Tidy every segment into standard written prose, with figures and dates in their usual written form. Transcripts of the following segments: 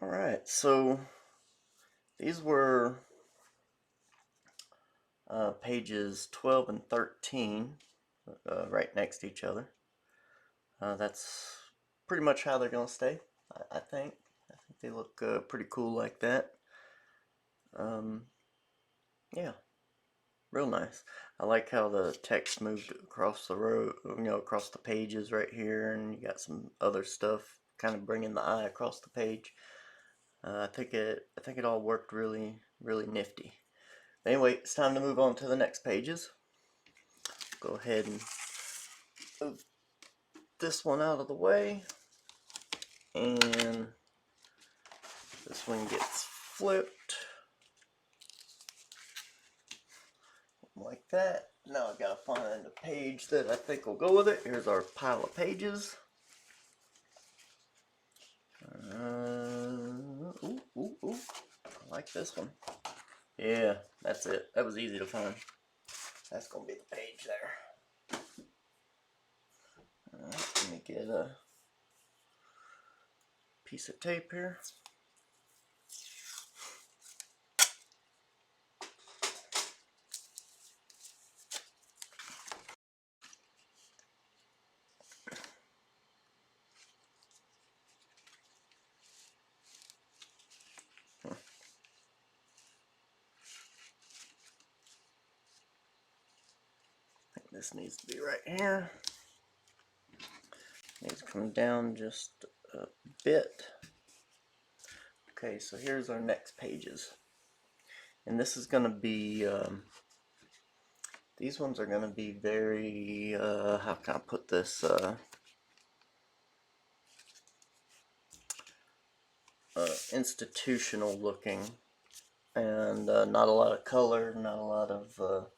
Alright, so these were pages 12 and 13 right next to each other. That's pretty much how they're going to stay, I think. I think they look pretty cool like that. Yeah, real nice. I like how the text moved across the row, across the pages right here, and you got some other stuff kind of bringing the eye across the page. I think it all worked really, really nifty. Anyway, it's time to move on to the next pages. Go ahead and move this one out of the way, and this one gets flipped like that. Now I've got to find a page that I think will go with it. Here's our pile of pages. Ooh, I like this one. Yeah, that's it. That was easy to find. That's gonna be the page there. Alright, let me get a piece of tape here. This needs to be right here. Needs to come down just a bit. Okay, so here's our next pages. And this is going to be, these ones are going to be very, how can I put this, institutional looking. And not a lot of color, not a lot of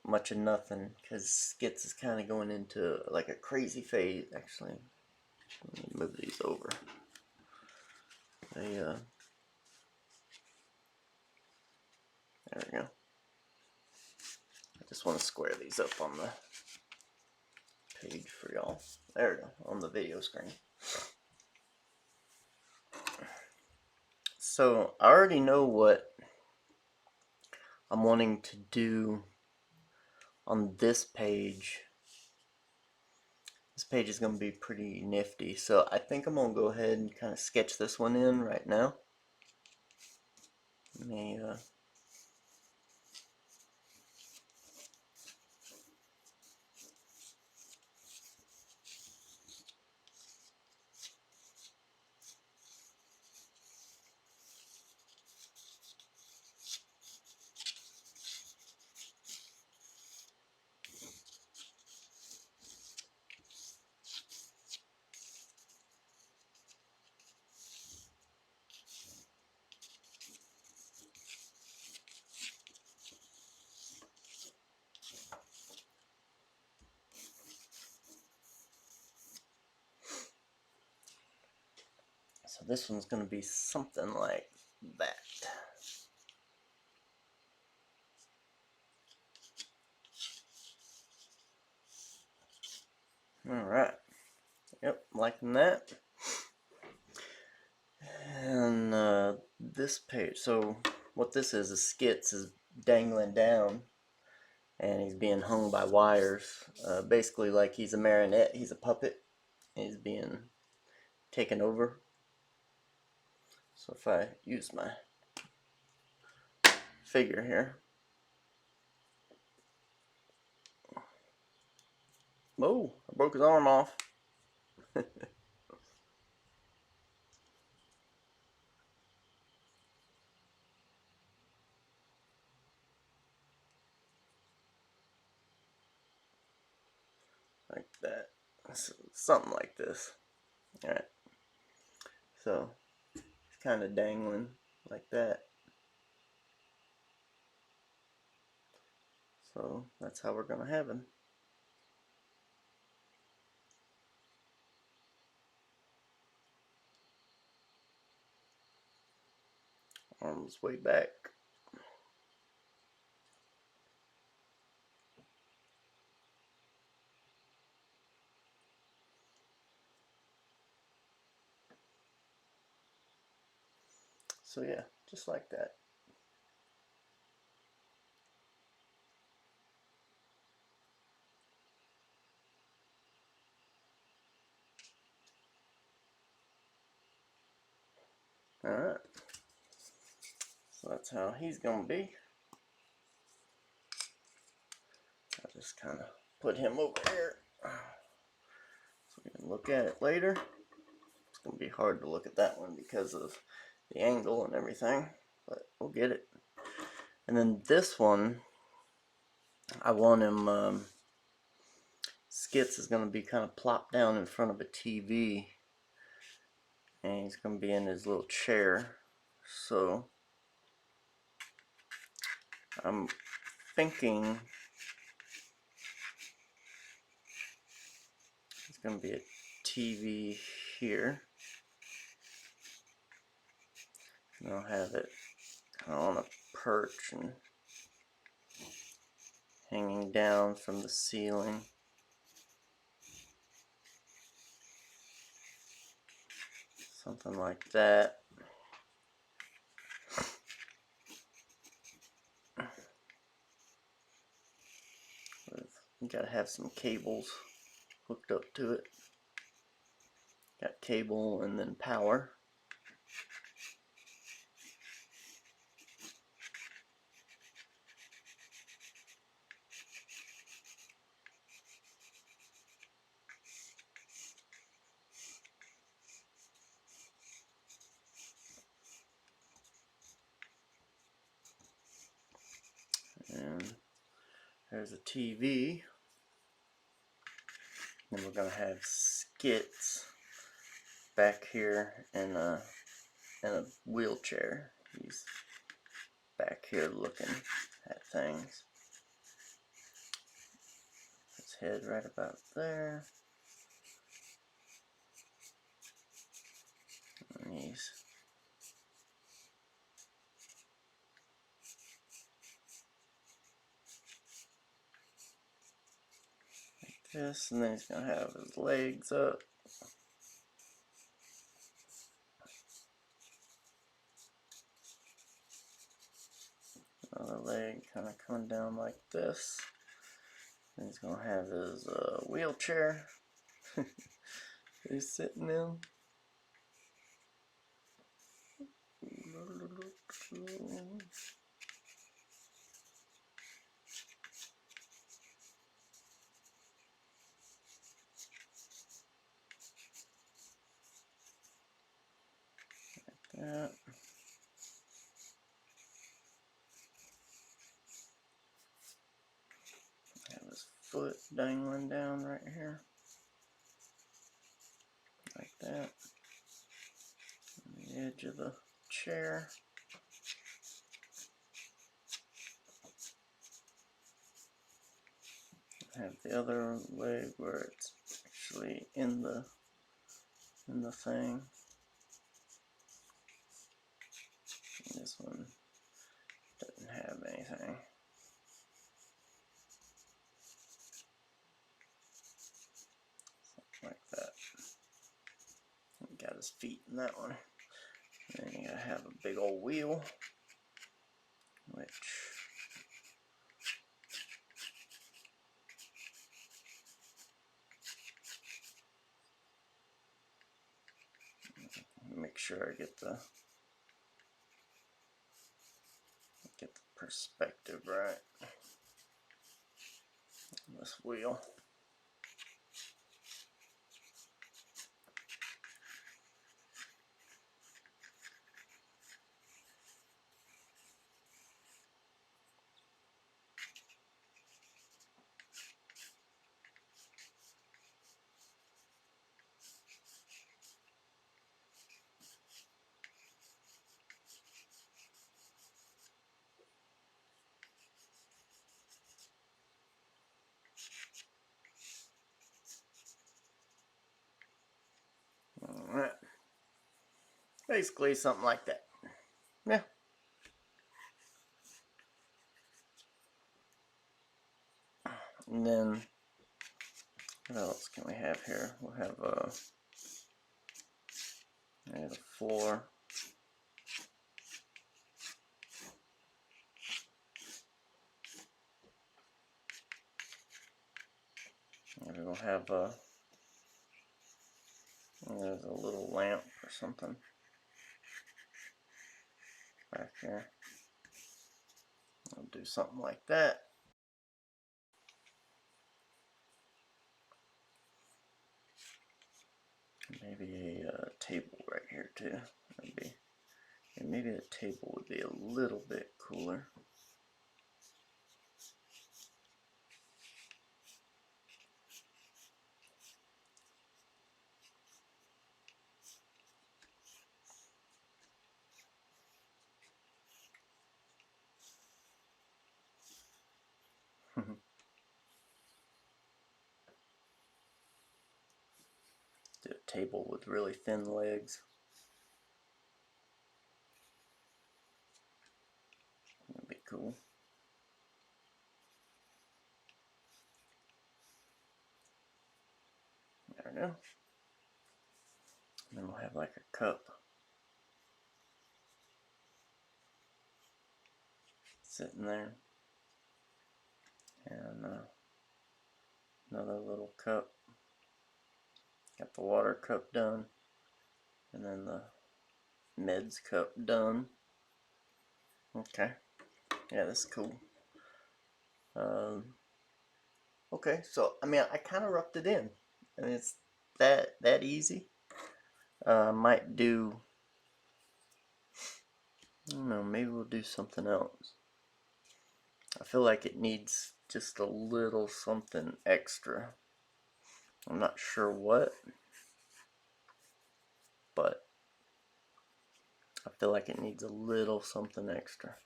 much of nothing, because Skits is kind of going into like a crazy phase. Actually, let me move these over. There we go. I just want to square these up on the page for y'all. There we go, on the video screen. So I already know what I'm wanting to do on this page. This page is going to be pretty nifty, so I think I'm going to go ahead and kind of sketch this one in right now. Let me So this one's going to be something like that. Alright. Yep, liking that. And this page, so what this is Skits is dangling down and he's being hung by wires. Basically like he's a marionette, he's a puppet. He's being taken over. So if I use my figure here. Oh, I broke his arm off. Like that. Something like this. Alright. So, it's kind of dangling like that. So, that's how we're going to have him. Arms way back. So yeah, just like that. Alright, so that's how he's gonna be. I'll just kind of put him over here so we can look at it later. It's gonna be hard to look at that one because of the angle and everything, but we'll get it. And then this one, I want him, Skits is gonna be kind of plopped down in front of a TV, and he's gonna be in his little chair. So I'm thinking it's gonna be a TV here, and I'll have it on a perch and hanging down from the ceiling. Something like that. You gotta have some cables hooked up to it. Got cable and then power. And there's a TV. Then we're gonna have Skits back here in a wheelchair. He's back here looking at things. His head right about there. And he's like this, and then he's gonna have his legs up. Another leg kind of coming down like this. And he's gonna have his wheelchair he's sitting in. Like that. Have his foot dangling down right here. Like that. On the edge of the chair. Have the other leg where it's actually in the thing. And this one doesn't have anything. Something like that. And got his feet in that one. And then you gotta have a big old wheel, which make sure I get the perspective right on this wheel. Alright. Basically something like that. Yeah. And then what else can we have here? We'll have the floor. have there's a little lamp or something back here. I'll do something like that. Maybe a table right here too. Maybe the table would be a little bit cooler. Do a table with really thin legs. That'd be cool. There we go. And then we'll have like a cup sitting there. And another little cup. Got the water cup done. And then the meds cup done. Okay. Yeah, that's cool. Okay, so I mean, I kind of roughed it in, and it's that easy. Might do, I don't know, maybe we'll do something else. I feel like it needs just a little something extra. I'm not sure what, but I feel like it needs a little something extra.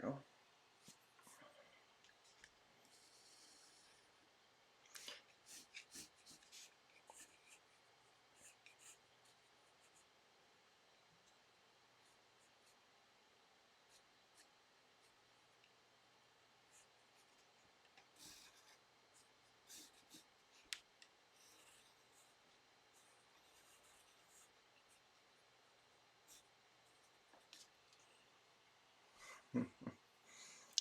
You know?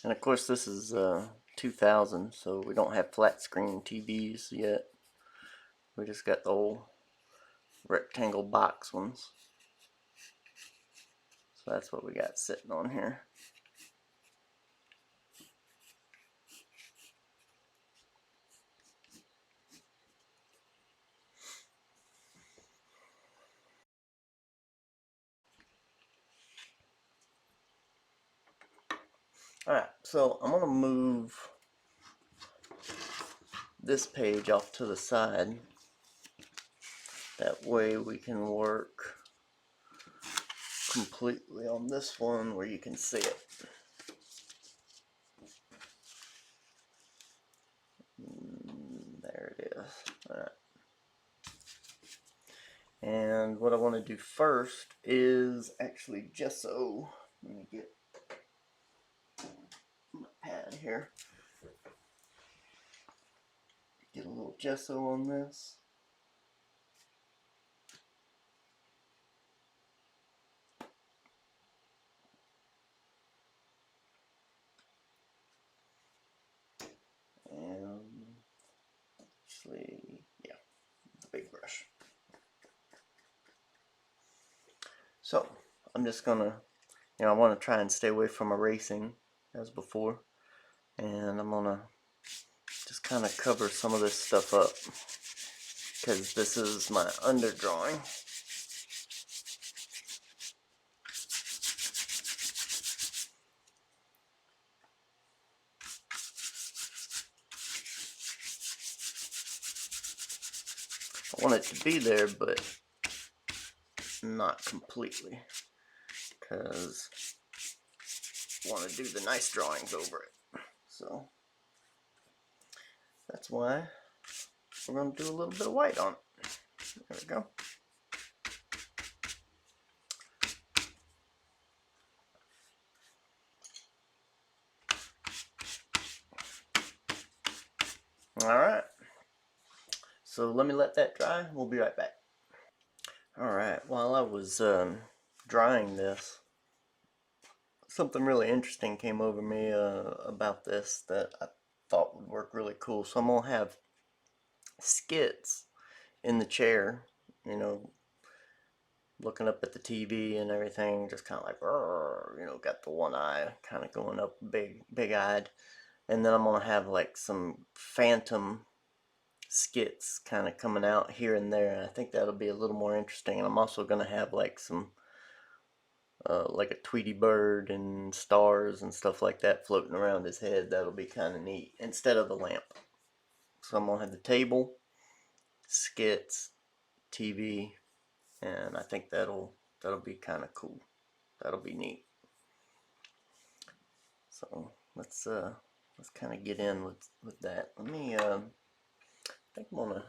And of course this is 2000, so we don't have flat screen TVs yet. We just got the old rectangle box ones. So that's what we got sitting on here. Alright, so I'm going to move this page off to the side. That way we can work completely on this one where you can see it. There it is. Alright. And what I want to do first is actually gesso. Let me get my pad here. Get a little gesso on this. And actually, yeah, the big brush. So I'm just gonna, I want to try and stay away from erasing as before, and I'm gonna just kind of cover some of this stuff up because this is my underdrawing. I want it to be there, but not completely. because I want to do the nice drawings over it. So that's why we're going to do a little bit of white on it. There we go. Alright, so let me let that dry. We'll be right back. Alright, while I was drying this, something really interesting came over me about this that I thought would work really cool. So I'm going to have Skits in the chair, you know, looking up at the TV and everything, just kind of like, you know, got the one eye kind of going up, big-eyed. And then I'm going to have like some phantom skits kind of coming out here and there, and I think that'll be a little more interesting. And I'm also going to have like some like a Tweety bird and stars and stuff like that floating around his head. That'll be kind of neat instead of the lamp. So I'm going to have the table, skits, TV, and I think that'll be kind of cool. That'll be neat. So let's kind of get in with that. Let me I think I'm gonna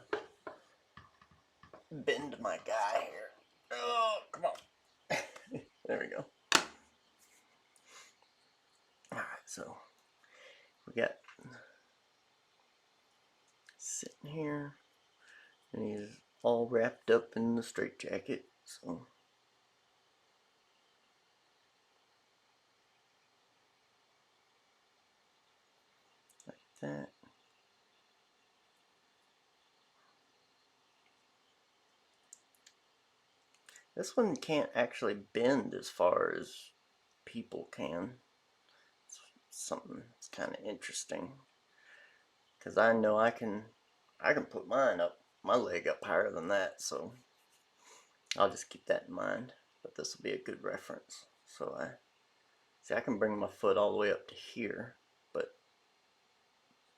bend my guy here. Oh, come on. There we go. All right, so we got sitting here, and he's all wrapped up in the straitjacket. So like that. This one can't actually bend as far as people can. It's something that's kind of interesting, because I know I can put mine up, my leg up higher than that, so I'll just keep that in mind. But this will be a good reference. So I can bring my foot all the way up to here, but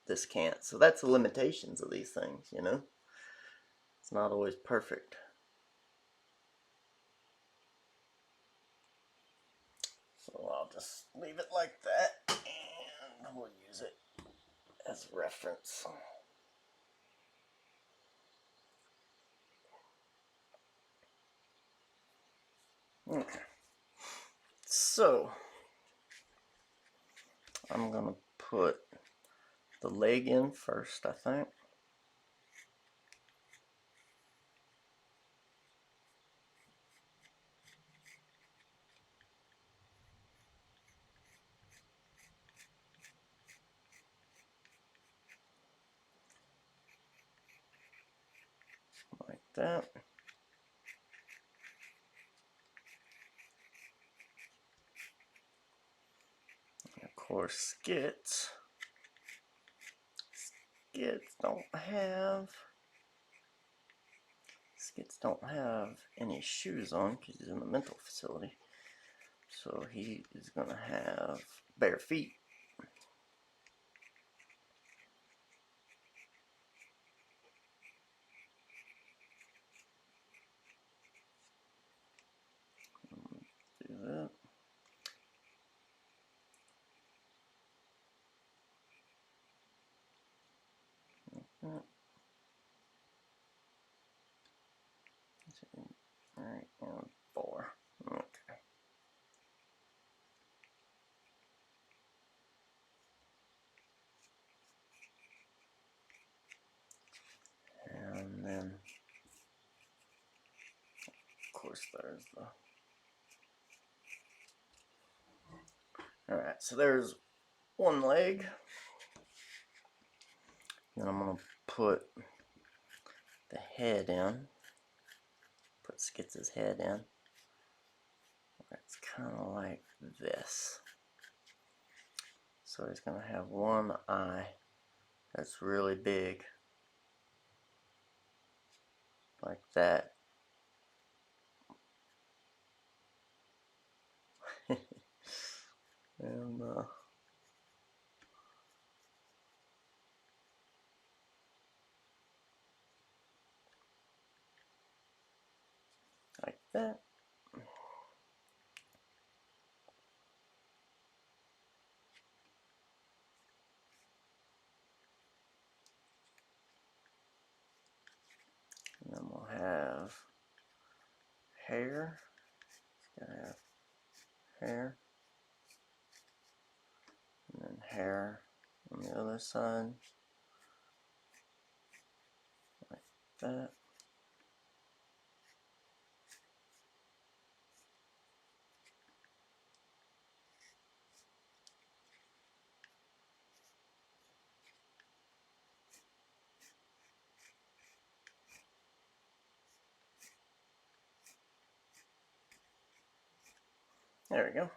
this can't. So that's the limitations of these things, you know. It's not always perfect. So I'll just leave it like that, and we'll use it as a reference. Okay. So I'm gonna put the leg in first, I think. Like that. And of course, Skits don't have any shoes on because he's in the mental facility. So he is gonna have bare feet. Do that. Alright, and 4. Okay. And then, of course, there's the... Alright, so there's one leg. Then I'm going to put the head in. Put Skits' head in. It's kind of like this. So he's going to have one eye that's really big. Like that. And like that. hair. It's gotta have hair. And then hair on the other side. Like that. There we go.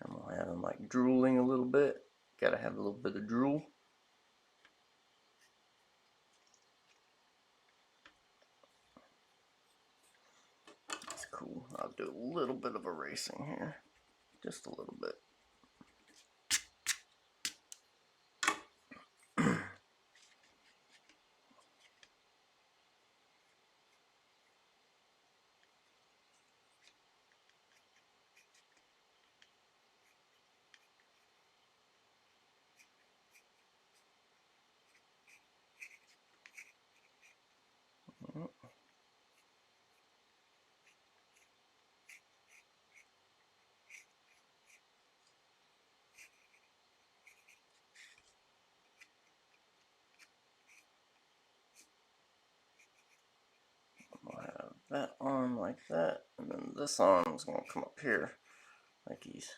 And we'll have him like drooling a little bit. Gotta have a little bit of drool. That's cool. I'll do a little bit of erasing here. Just a little bit. We'll have that arm like that, and then this arm is going to come up here like he's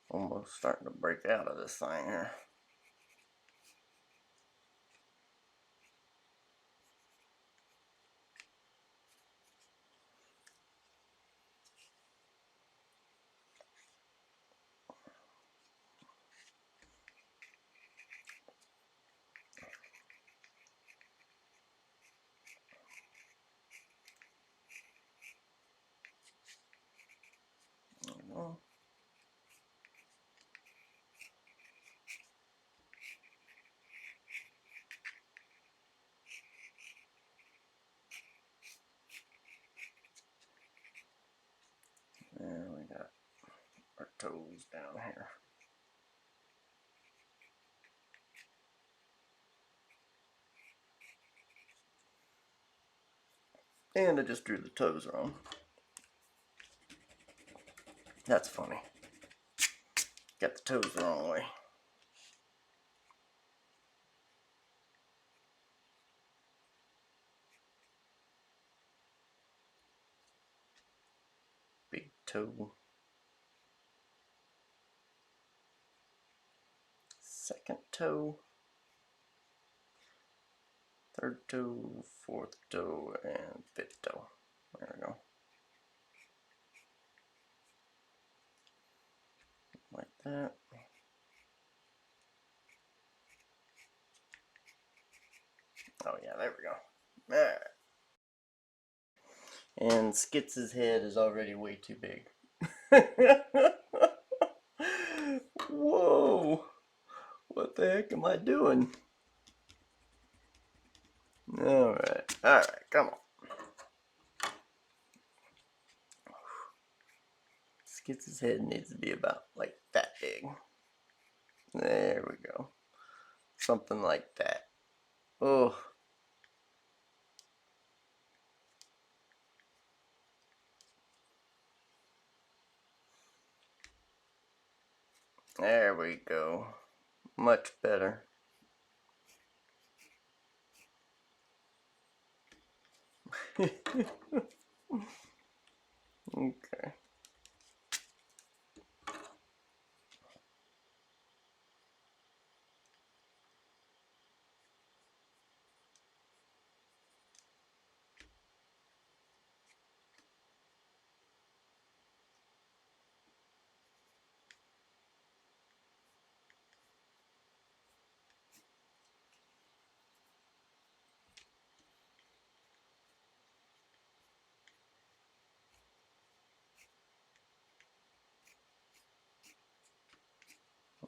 almost starting to break out of this thing here. There we go. And we got our toes down here. And I just drew the toes wrong. That's funny. Got the toes the wrong way. Big toe. Second toe. Third toe, fourth toe, and fifth toe. There we go. Like that. Oh yeah, there we go. Alright. And Skits' head is already way too big. Whoa! What the heck am I doing? Alright, come on. Skits' head needs to be about like that big. There we go. Something like that. Oh. There we go. Much better. Okay.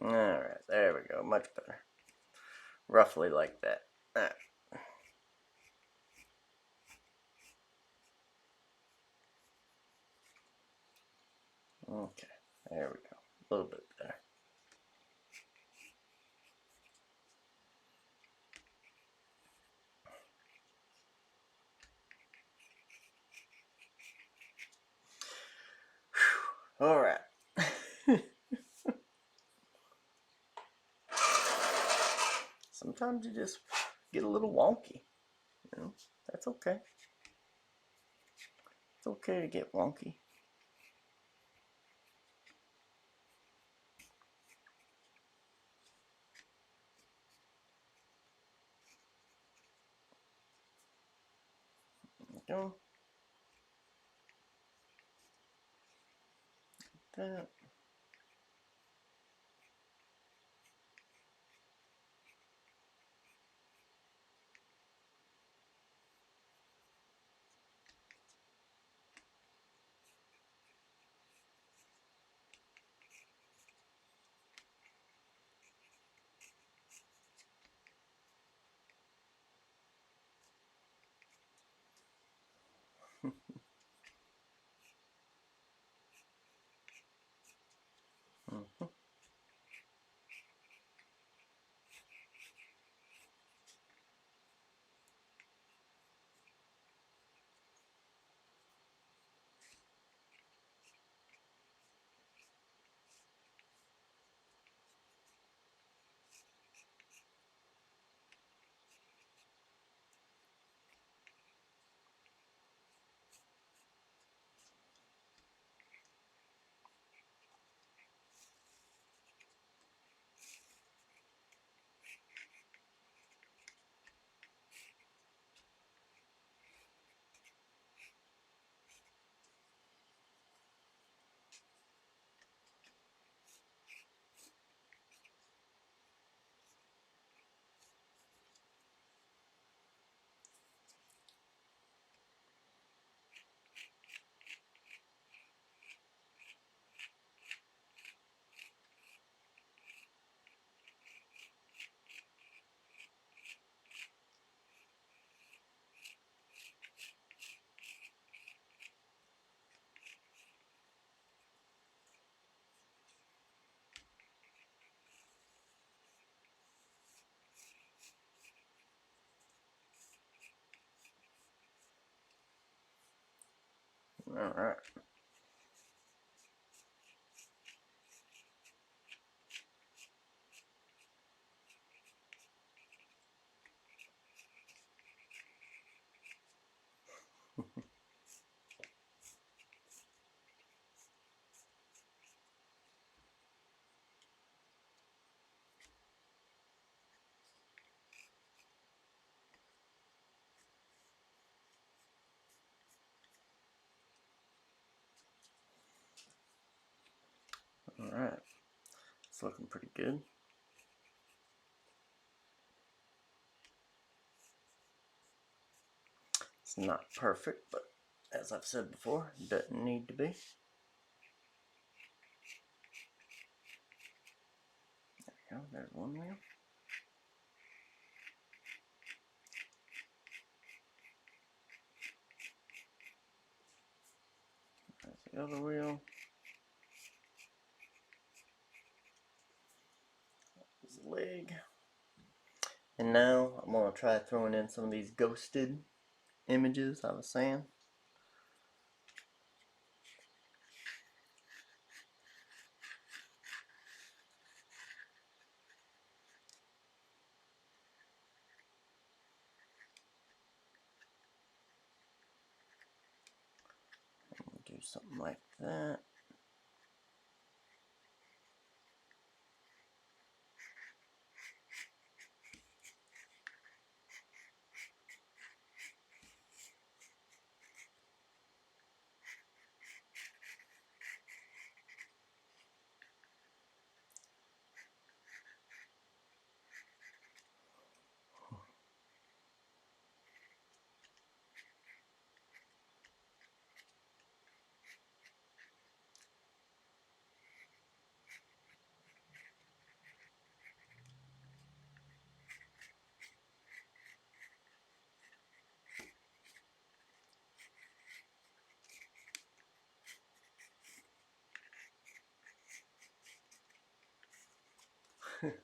Alright, there we go. Much better. Roughly like that. Alright. Okay, there we go. A little bit better. Alright. Sometimes you just get a little wonky. You know, that's okay. It's okay to get wonky. There we go. That. Mhm. Alright. Alright. It's looking pretty good. It's not perfect, but as I've said before, it doesn't need to be. There we go, there's one wheel. There's the other wheel. There's the leg. And now I'm going to try throwing in some of these ghosted images I was saying. Do something like that.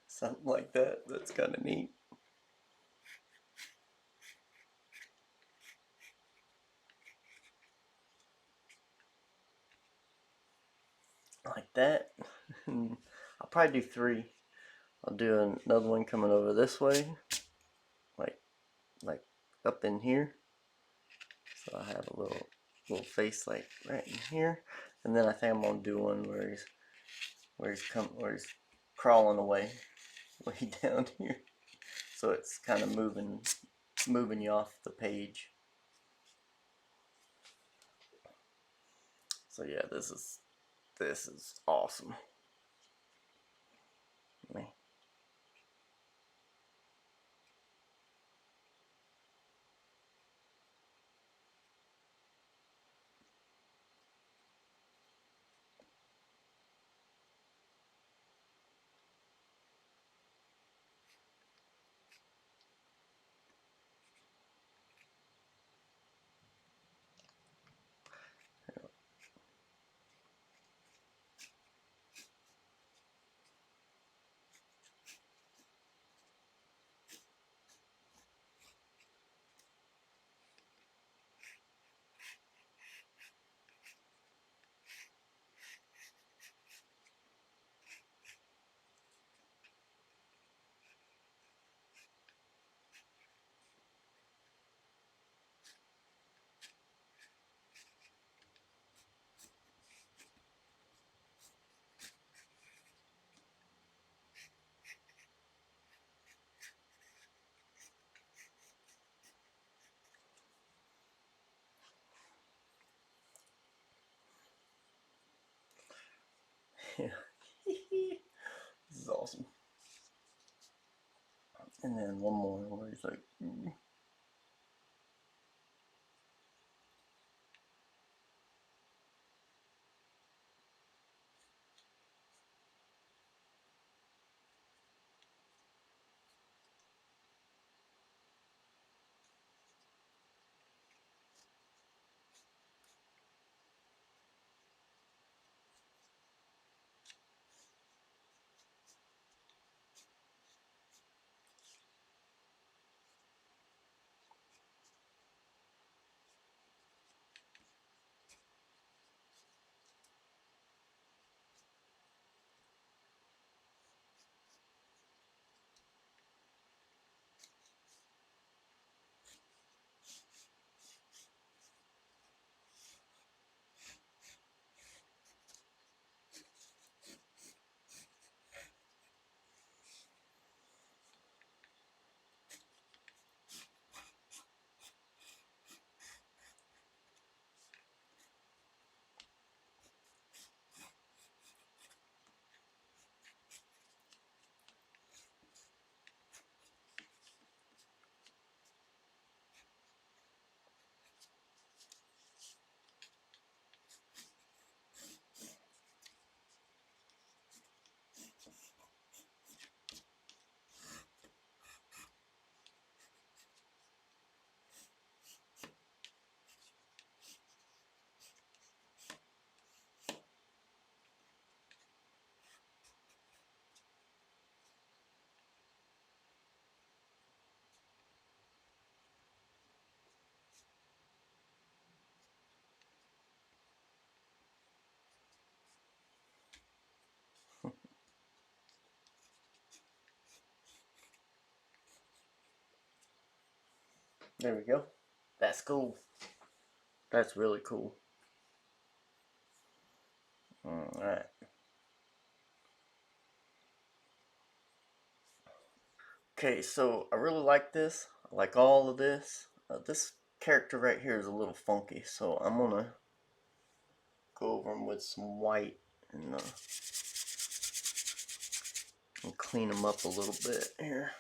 Something like that. That's kind of neat. like that. I'll probably do 3. I'll do another one coming over this way, like up in here. So I have a little face like right in here, and then I think I'm gonna do one where he's crawling away, way down here. So it's kind of moving you off the page. So yeah, this is awesome. Yeah. This is awesome. And then one more where he's like, there we go. That's cool. That's really cool. Alright. Okay, so I really like this. I like all of this. This character right here is a little funky, so I'm gonna go over him with some white and clean him up a little bit here.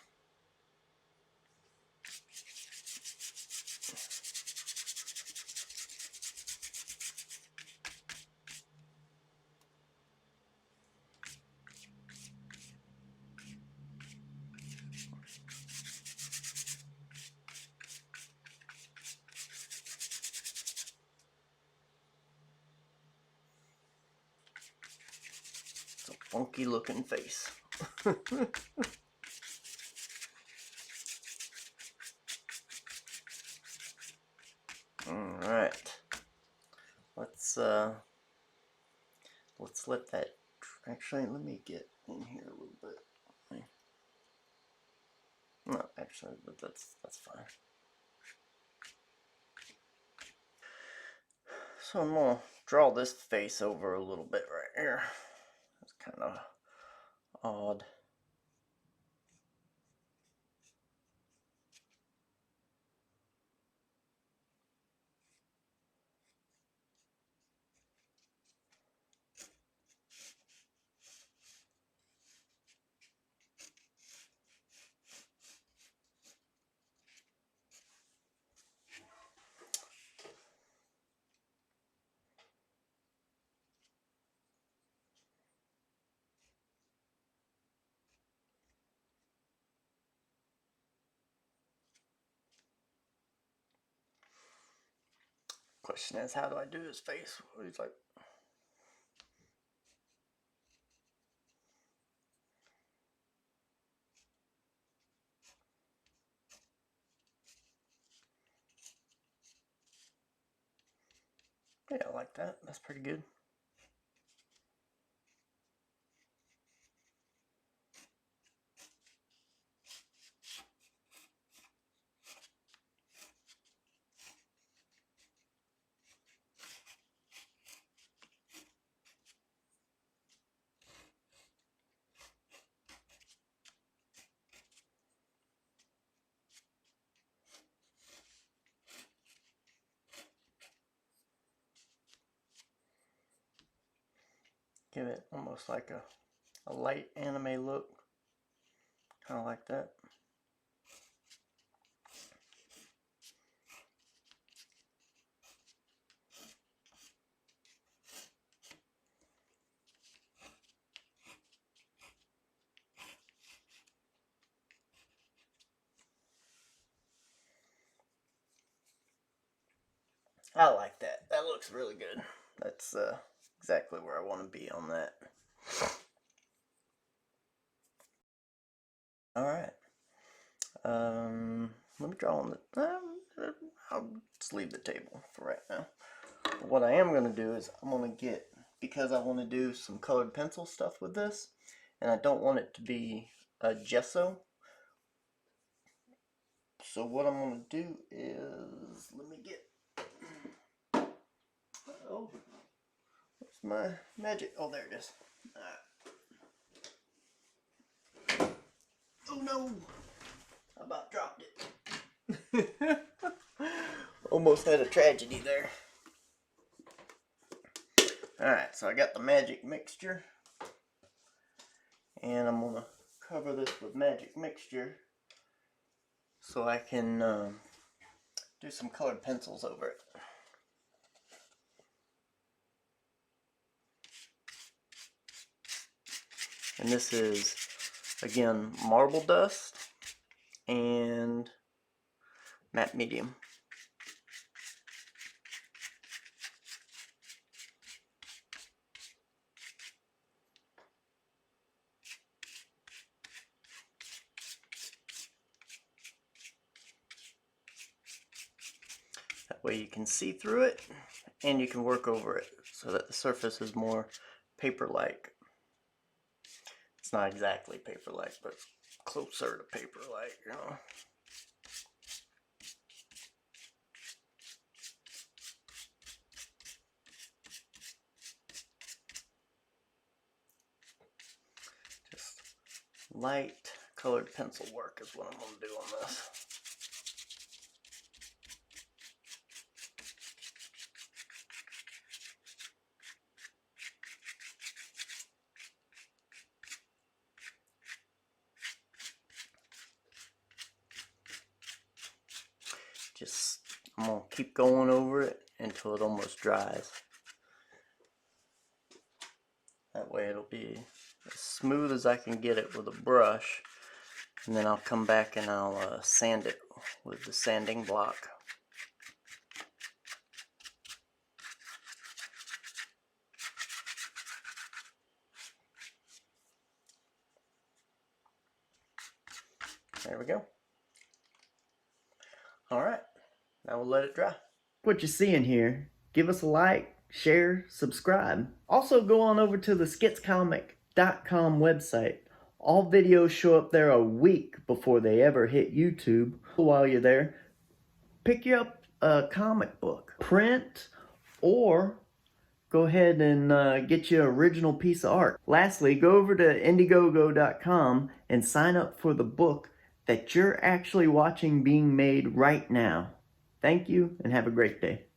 It's a funky looking face. Alright. Let's let's let that, actually, let me get in here a little bit. No, actually, that's fine. So I'm gonna draw this face over a little bit right here. It's kind of odd. Question is, how do I do his face? He's like, yeah, I like that. That's pretty good. Give it almost like a light anime look. Kind of like that. I like that. That looks really good. That's exactly where I want to be on that. Alright. Let me draw on the... I'll just leave the table for right now. What I am going to do is I'm going to get... Because I want to do some colored pencil stuff with this, and I don't want it to be a gesso. So what I'm going to do is... Let me get... Oh, where's my magic? Oh, there it is. Oh no! I about dropped it. Almost had a tragedy there. Alright, so I got the magic mixture. And I'm going to cover this with magic mixture so I can do some colored pencils over it. And this is, again, marble dust and matte medium. That way you can see through it and you can work over it so that the surface is more paper-like. It's not exactly paper-like, but closer to paper-like, you know. Just light colored pencil work is what I'm going to do on this. Just, I'm going to keep going over it until it almost dries. That way it'll be as smooth as I can get it with a brush. And then I'll come back and I'll sand it with the sanding block. There we go. Alright, now we'll let it dry. What you're seeing here, give us a like, share, subscribe. Also go on over to the Skitscomic.com website. All videos show up there a week before they ever hit YouTube. While you're there, pick you up a comic book, print, or go ahead and get you an original piece of art. Lastly, go over to Indiegogo.com and sign up for the book that you're actually watching being made right now. Thank you and have a great day.